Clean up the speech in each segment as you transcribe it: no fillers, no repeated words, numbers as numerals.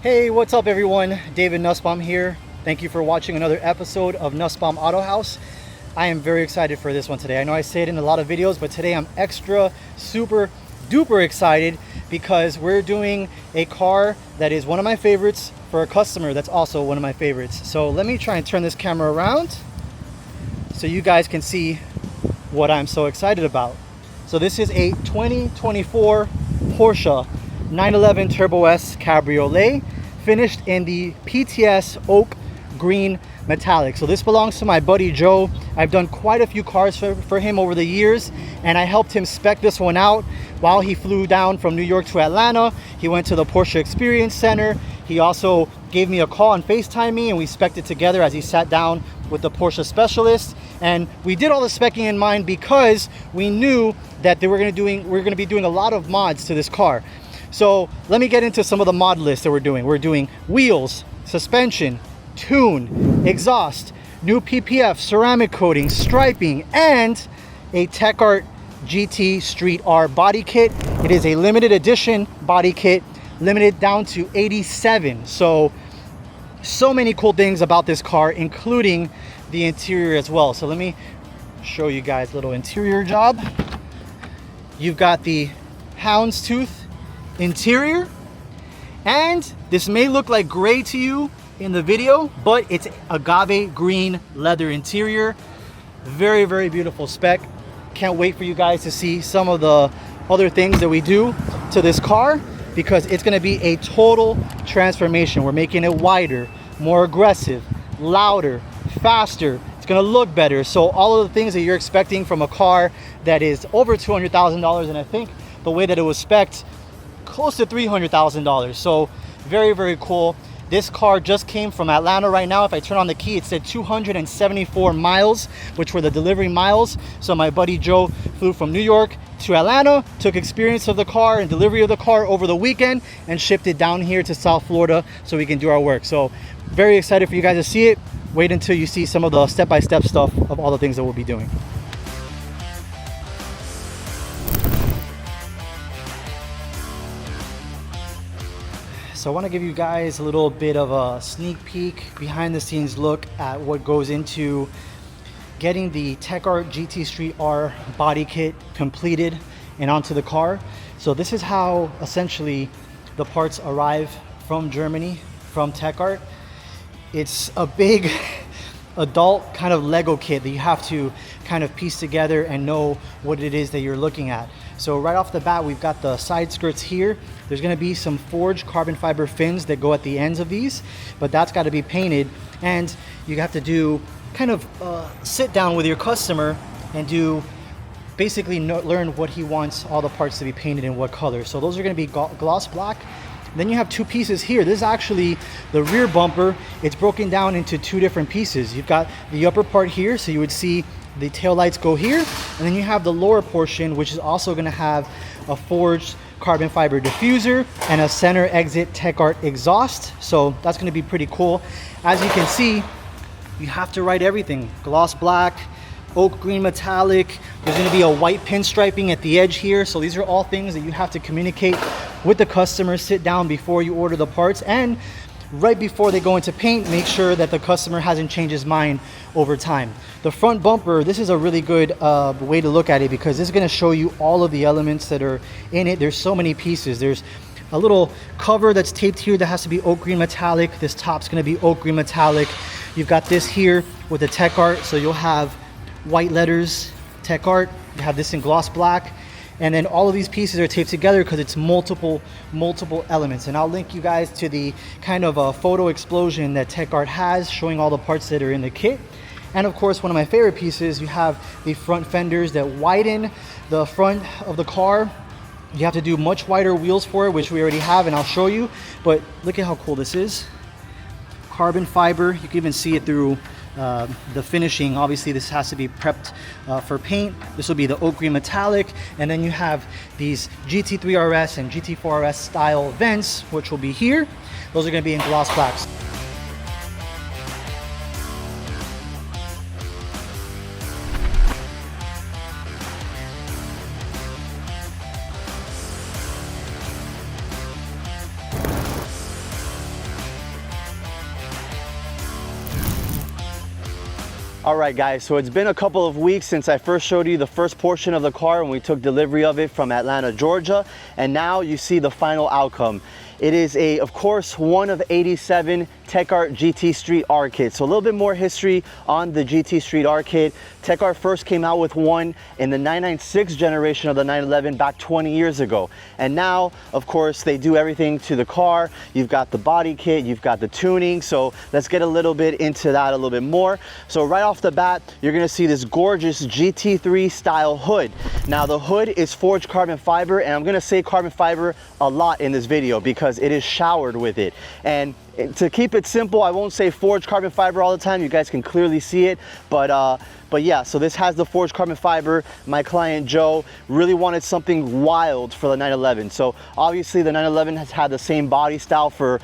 Hey, what's up everyone? David Nussbaum here. Thank you for watching another episode of Nussbaum Autohaus. I am very excited for this one today. I know I say it in a lot of videos, but today I'm extra super duper excited because we're doing a car that is one of my favorites for a customer that's also one of my favorites. So let me try and turn this camera around so you guys can see what I'm so excited about. So this is a 2024 Porsche 911 Turbo S Cabriolet, finished in the PTS oak green metallic. So this belongs to my buddy Joe. I've done quite a few cars for him over the years, and I helped him spec this one out while he flew down from New York to Atlanta. He went to the Porsche Experience Center. He also gave me a call and FaceTime me, and we spec'd it together as he sat down with the Porsche specialist. And we did all the specking in mind because we knew that we're going to be doing a lot of mods to this car. So let me get into some of the mod lists that we're doing. We're doing wheels, suspension, tune, exhaust, new PPF, ceramic coating, striping, and a TechArt GT Street R body kit. It is a limited edition body kit, limited down to 87. So many cool things about this car, including the interior as well. So let me show you guys a little interior job. You've got the houndstooth interior, and this may look like gray to you in the video, but it's agave green leather interior. Very, very beautiful spec. Can't wait for you guys to see some of the other things that we do to this car, because it's going to be a total transformation. We're making it wider, more aggressive, louder, faster. It's going to look better. So all of the things that you're expecting from a car that is over $200,000, and I think the way that it was spec'd, close to $300,000. So very, very cool. This car just came from Atlanta right now. If I turn on the key, it said 274 miles, which were the delivery miles. So my buddy Joe flew from New York to Atlanta, took experience of the car and delivery of the car over the weekend, and shipped it down here to South Florida so we can do our work. So very excited for you guys to see it. Wait until you see some of the step-by-step stuff of all the things that we'll be doing. So I want to give you guys a little bit of a sneak peek, behind the scenes look at what goes into getting the TechArt GT Street R body kit completed and onto the car. So this is how essentially the parts arrive from Germany, from TechArt. It's a big adult kind of Lego kit that you have to kind of piece together and know what it is that you're looking at. So right off the bat, we've got the side skirts here. There's going to be some forged carbon fiber fins that go at the ends of these, but that's got to be painted, and you have to do kind of sit down with your customer and do basically learn what he wants all the parts to be painted in what color. So those are going to be gloss black. Then you have two pieces here. This is actually the rear bumper. It's broken down into two different pieces. You've got the upper part here, so you would see the tail lights go here, and then you have the lower portion, which is also going to have a forged carbon fiber diffuser and a center exit TechArt exhaust. So that's going to be pretty cool. As you can see, you have to write everything: gloss black, oak green metallic. There's going to be a white pinstriping at the edge here. So these are all things that you have to communicate with the customer. Sit down before you order the parts, and right before they go into paint, make sure that the customer hasn't changed his mind over time. The front bumper, this is a really good way to look at it, because this is going to show you all of the elements that are in it. There's so many pieces. There's a little cover that's taped here that has to be oak green metallic. This top's going to be oak green metallic. You've got this here with the TechArt, so you'll have white letters, TechArt. You have this in gloss black. And then all of these pieces are taped together because it's multiple elements. And I'll link you guys to the kind of a photo explosion that TechArt has, showing all the parts that are in the kit. And of course, one of my favorite pieces, you have the front fenders that widen the front of the car. You have to do much wider wheels for it, which we already have, and I'll show you. But look at how cool this is. Carbon fiber, you can even see it through the finishing. Obviously this has to be prepped for paint. This will be the oak green metallic, and then you have these GT3 RS and GT4 RS style vents, which will be here. Those are going to be in gloss blacks. All right guys, so it's been a couple of weeks since I first showed you the first portion of the car when we took delivery of it from Atlanta, Georgia, and now you see the final outcome. It is of course, one of 87 TechArt GT Street R kits. So a little bit more history on the GT Street R kit. TechArt first came out with one in the 996 generation of the 911 back 20 years ago. And now, of course, they do everything to the car. You've got the body kit, you've got the tuning. So let's get a little bit into that a little bit more. So right off the bat, you're gonna see this gorgeous GT3 style hood. Now the hood is forged carbon fiber, and I'm gonna say carbon fiber a lot in this video because it is showered with it. And to keep it simple, I won't say forged carbon fiber all the time. You guys can clearly see it, but yeah, so this has the forged carbon fiber. My client Joe really wanted something wild for the 911. So obviously the 911 has had the same body style for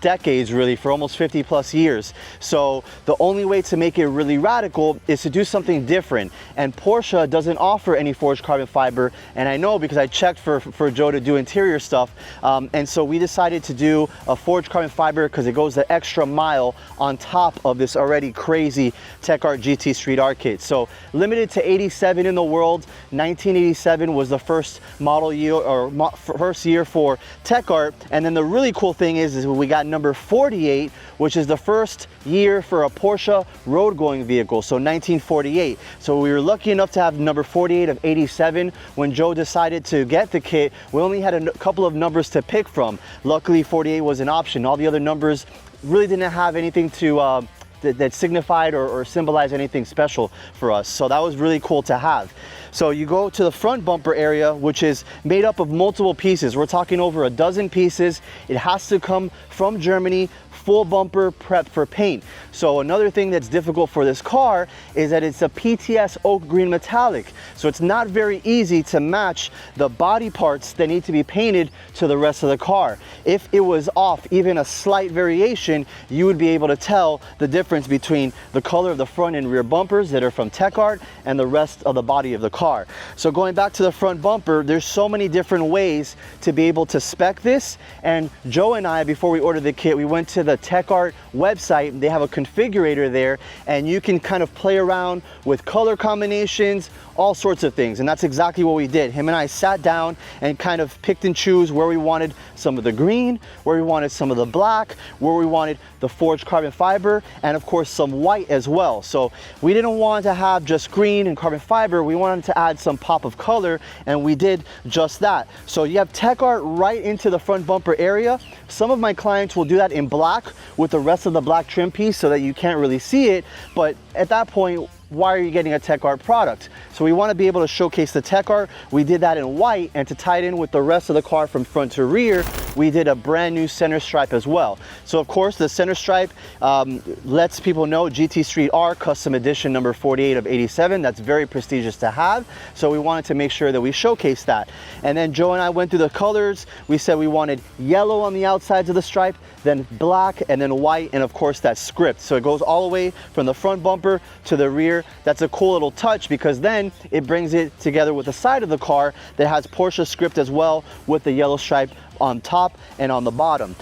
decades, really, for almost 50 plus years. So the only way to make it really radical is to do something different. And Porsche doesn't offer any forged carbon fiber. And I know because I checked for Joe to do interior stuff. And so we decided to do a forged carbon fiber because it goes the extra mile on top of this already crazy TechArt GT Street R kit. So limited to 87 in the world. 1987 was the first model year or first year for TechArt. And then the really cool thing is we got number 48, which is the first year for a Porsche road going vehicle. So 1948. So we were lucky enough to have number 48 of 87. When Joe decided to get the kit, we only had a couple of numbers to pick from. Luckily 48 was an option. All the other numbers really didn't have anything to that signified or symbolized anything special for us. So that was really cool to have. So you go to the front bumper area, which is made up of multiple pieces. We're talking over a dozen pieces. It has to come from Germany, full bumper prep for paint. So another thing that's difficult for this car is that it's a PTS oak green metallic. So it's not very easy to match the body parts that need to be painted to the rest of the car. If it was off even a slight variation, you would be able to tell the difference between the color of the front and rear bumpers that are from TechArt and the rest of the body of the car. So going back to the front bumper, there's so many different ways to be able to spec this. And Joe and I, before we ordered the kit, we went to the TechArt website. They have a configurator there, and you can kind of play around with color combinations, all sorts of things. And that's exactly what we did. Him and I sat down and kind of picked and choose where we wanted some of the green, where we wanted some of the black, where we wanted the forged carbon fiber, and of course some white as well. So we didn't want to have just green and carbon fiber. We wanted to add some pop of color, and we did just that. So you have TechArt right into the front bumper area. Some of my clients will do that in black with the rest of the black trim piece so that you can't really see it, but at that point, why are you getting a TechArt product? So we want to be able to showcase the TechArt. We did that in white, and to tie it in with the rest of the car from front to rear, we did a brand new center stripe as well. So of course the center stripe lets people know GT Street R custom edition number 48 of 87. That's very prestigious to have. So we wanted to make sure that we showcase that. And then Joe and I went through the colors. We said we wanted yellow on the outsides of the stripe, then black, and then white, and of course that script. So it goes all the way from the front bumper to the rear. That's a cool little touch because then it brings it together with the side of the car that has Porsche script as well, with the yellow stripe on top and on the bottom.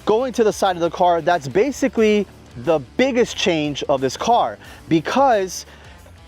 Going to the side of the car, that's basically the biggest change of this car because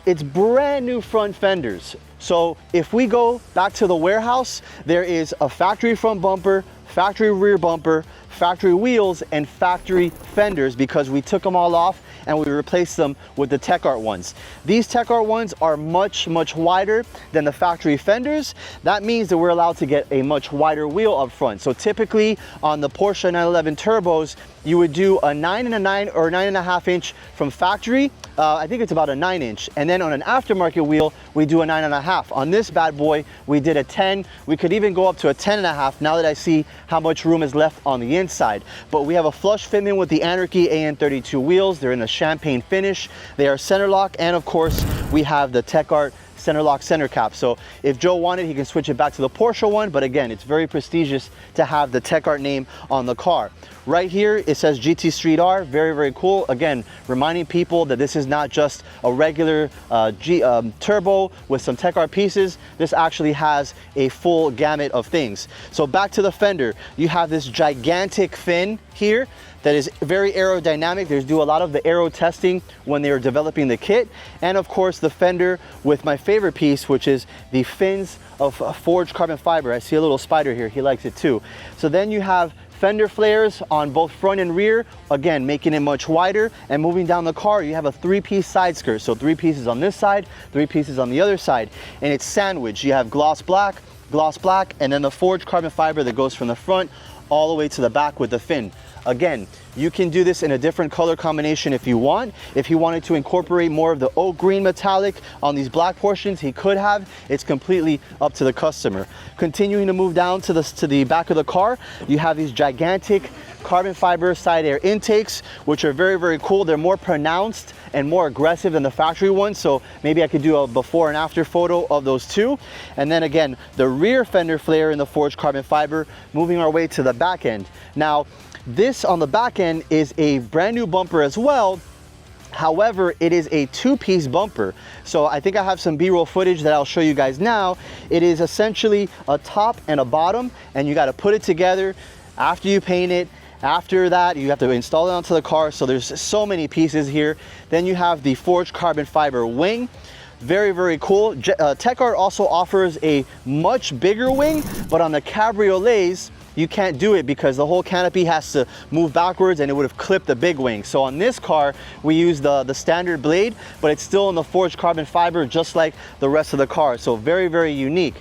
it's brand new front fenders. So if we go back to the warehouse, there is a factory front bumper, factory rear bumper, factory wheels, and factory fenders because we took them all off and we replaced them with the TechArt ones. These TechArt ones are much wider than the factory fenders. That means that we're allowed to get a much wider wheel up front. So typically on the Porsche 911 turbos, you would do a 9 and a 9 or 9.5 inch from factory. I think it's about a 9 inch. And then on an aftermarket wheel, we do a 9.5. On this bad boy, we did a 10. We could even go up to a 10.5 now that I see how much room is left on the inside. But we have a flush fitment with the Anarchy AN32 wheels. They're in a champagne finish. They are center lock, and of course, we have the TechArt center lock center cap. So if Joe wanted, he can switch it back to the Porsche one, but again, it's very prestigious to have the TechArt name on the car. Right here, it says GT Street R, very cool. Again, reminding people that this is not just a regular turbo with some TechArt pieces. This actually has a full gamut of things. So back to the fender, you have this gigantic fin here that is very aerodynamic. They do a lot of the aero testing when they are developing the kit. And of course the fender with my favorite piece, which is the fins of forged carbon fiber. I see a little spider here, he likes it too. So then you have fender flares on both front and rear, again making it much wider. And moving down the car, you have a 3-piece side skirt, so 3 pieces on this side, 3 pieces on the other side, and it's sandwiched. You have gloss black, and then the forged carbon fiber that goes from the front all the way to the back with the fin. Again, you can do this in a different color combination if you want. If you wanted to incorporate more of the oak green metallic on these black portions, he could have. It's completely up to the customer. Continuing to move down to the back of the car, you have these gigantic carbon fiber side air intakes, which are very, very cool. They're more pronounced and more aggressive than the factory ones, so maybe I could do a before and after photo of those two. And then again, the rear fender flare in the forged carbon fiber, moving our way to the back end. Now, this on the back end is a brand new bumper as well. However, it is a 2-piece bumper. So I think I have some B-roll footage that I'll show you guys now. It is essentially a top and a bottom, and you got to put it together after you paint it. After that, you have to install it onto the car. So there's so many pieces here. Then you have the forged carbon fiber wing. Very, very cool. TechArt also offers a much bigger wing, but on the cabriolets, you can't do it because the whole canopy has to move backwards and it would have clipped the big wing. So on this car, we use the standard blade, but it's still in the forged carbon fiber just like the rest of the car. So very, very unique.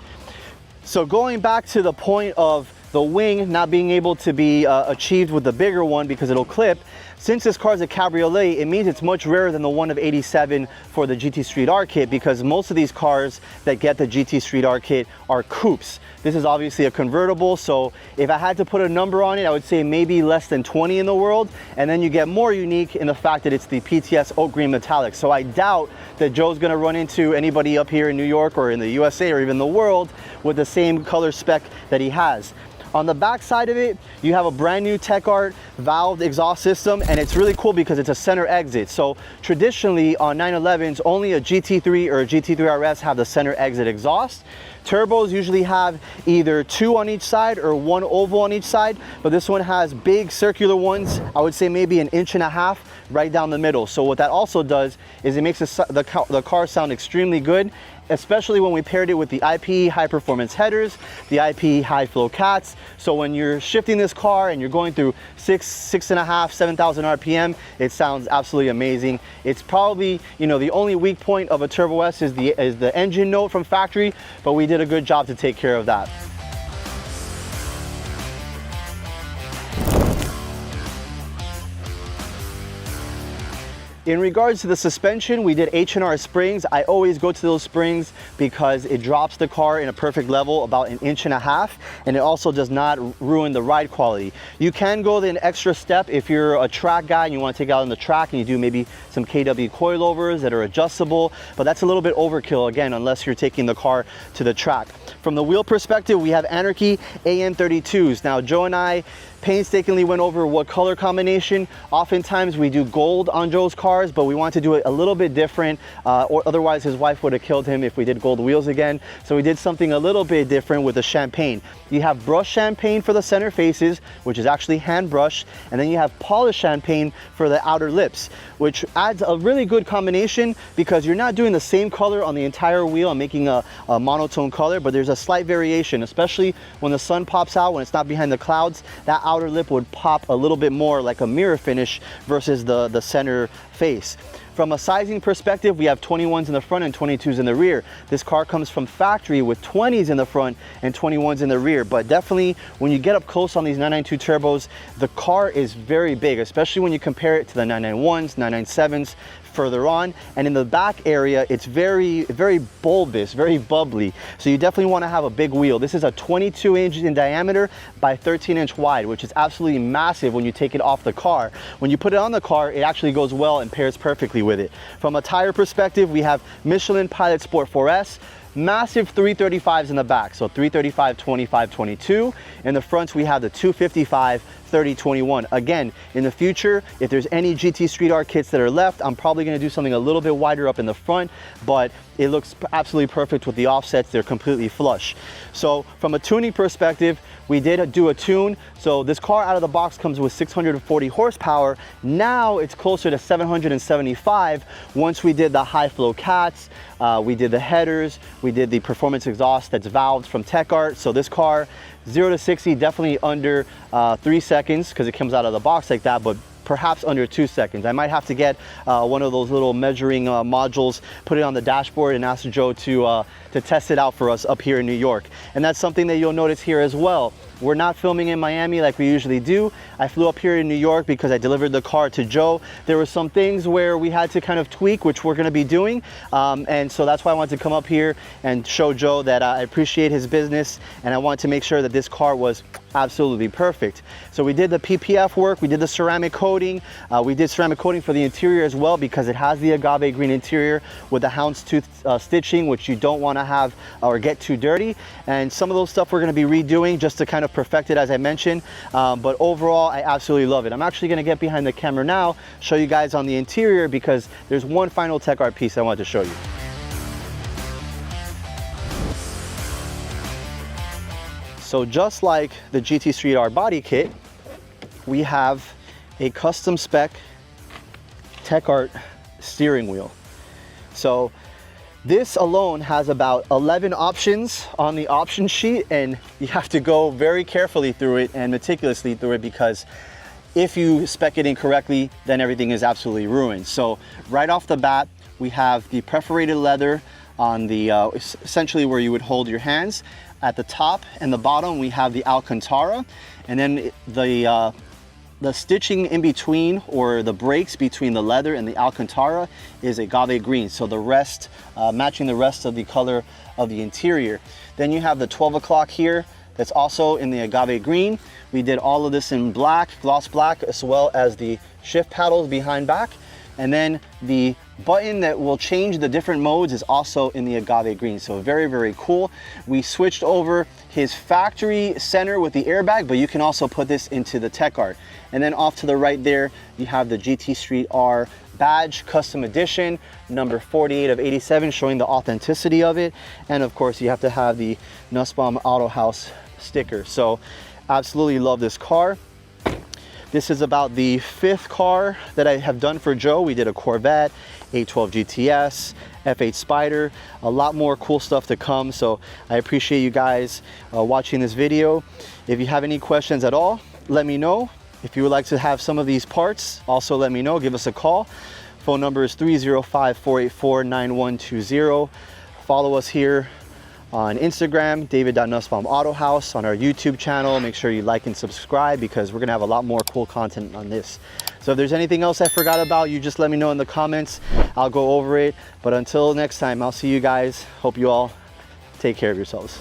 So going back to the point of the wing not being able to be achieved with the bigger one because it'll clip, since this car is a cabriolet, it means it's much rarer than the one of 87 for the GT Street R kit, because most of these cars that get the GT Street R kit are coupes. This is obviously a convertible, so if I had to put a number on it, I would say maybe less than 20 in the world. And then you get more unique in the fact that it's the PTS oak green metallic. So I doubt that Joe's gonna run into anybody up here in New York or in the USA or even the world with the same color spec that he has. On the back side of it, you have a brand new TechArt valved exhaust system, and it's really cool because it's a center exit. So traditionally on 911s, only a GT3 or a GT3 RS have the center exit exhaust. Turbos usually have either 2 on each side or 1 oval on each side, but this one has big circular ones, I would say maybe 1.5 inches right down the middle. So what that also does is it makes the car sound extremely good, especially when we paired it with the IPE high performance headers, the IPE high flow cats. So when you're shifting this car and you're going through 6.5, 7,000 RPM, it sounds absolutely amazing. It's probably, you know, the only weak point of a Turbo S is the engine note from factory, but we did a good job to take care of that. In regards to the suspension, we did H&R springs. I always go to those springs because it drops the car in a perfect level about 1.5 inches, and it also does not ruin the ride quality. You can go an extra step if you're a track guy and you want to take it out on the track and you do maybe some KW coilovers that are adjustable, but that's a little bit overkill, again, unless you're taking the car to the track. From the wheel perspective, we have Anarchy AN32s. Now, Joe and I painstakingly went over what color combination. Oftentimes we do gold on Joe's cars, but we want to do it a little bit different, or otherwise his wife would have killed him if we did gold wheels again. So we did something a little bit different with the champagne. You have brushed champagne for the center faces, which is actually hand brushed, and then you have polished champagne for the outer lips, which adds a really good combination because you're not doing the same color on the entire wheel and making a monotone color, but there's a slight variation, especially when the sun pops out, when it's not behind the clouds. That outer lip would pop a little bit more like a mirror finish versus the center face. From a sizing perspective, we have 21s in the front and 22s in the rear. This car comes from factory with 20s in the front and 21s in the rear, but definitely when you get up close on these 992 turbos, the car is very big, especially when you compare it to the 991s, 997s further on. And in the back area, it's very, very bulbous, very bubbly. So you definitely want to have a big wheel. This is a 22 inch in diameter by 13 inch wide, which is absolutely massive when you take it off the car. When you put it on the car, it actually goes well and pairs perfectly with it. From a tire perspective, we have Michelin Pilot Sport 4S, massive 335s in the back, so 335, 25, 22. In the fronts, we have the 255, 3021. Again, in the future, if there's any GT Street R kits that are left, I'm probably going to do something a little bit wider up in the front, but it looks absolutely perfect with the offsets. They're completely flush. So from a tuning perspective, we did do a tune. So this car out of the box comes with 640 horsepower. Now it's closer to 775 once we did the high flow cats, we did the headers, we did the performance exhaust that's valved from TechArt. So this car, 0 to 60, definitely under 3 seconds because it comes out of the box like that, but perhaps under 2 seconds. I might have to get one of those little measuring modules, put it on the dashboard, and ask Joe to test it out for us up here in New York. And that's something that you'll notice here as well. We're not filming in Miami like we usually do. I flew up here in New York because I delivered the car to Joe. There were some things where we had to kind of tweak, which we're going to be doing. And so that's why I wanted to come up here and show Joe that I appreciate his business, and I want to make sure that this car was absolutely perfect. So we did the PPF work, we did the ceramic coating, we did ceramic coating for the interior as well because it has the agave green interior with the houndstooth stitching, which you don't want to have or get too dirty. And some of those stuff we're going to be redoing just to kind of perfect it, as I mentioned. But overall, I absolutely love it. I'm actually going to get behind the camera now, show you guys on the interior, because there's one final TechArt piece I wanted to show you. So just like the GT Street R body kit, we have a custom spec TechArt steering wheel. So this alone has about 11 options on the option sheet, and you have to go very carefully through it and meticulously through it, because if you spec it incorrectly, then everything is absolutely ruined. So right off the bat, we have the perforated leather on the essentially where you would hold your hands. At the top and the bottom, we have the Alcantara, and then the stitching in between, or the breaks between the leather and the Alcantara, is agave green. So the rest, matching the rest of the color of the interior. Then you have the 12 o'clock here, that's also in the agave green. We did all of this in black, gloss black, as well as the shift paddles behind back. And then the button that will change the different modes is also in the agave green. So very, very cool. We switched over his factory center with the airbag, but you can also put this into the TechArt. And then off to the right there, you have the GT Street R badge, custom edition, number 48 of 87, showing the authenticity of it. And of course, you have to have the Nussbaum Autohaus sticker. So absolutely love this car. This is about the 5th car that I have done for Joe. We did a Corvette, A12 GTS, F8 Spider, a lot more cool stuff to come. So I appreciate you guys watching this video. If you have any questions at all, let me know. If you would like to have some of these parts, also let me know. Give us a call. Phone number is 305-484-9120. Follow us here on Instagram, David.Nussbaum Autohaus, on our YouTube channel. Make sure you like and subscribe, because we're gonna have a lot more cool content on this. So if there's anything else I forgot about, you just let me know in the comments. I'll go over it. But until next time, I'll see you guys. Hope you all take care of yourselves.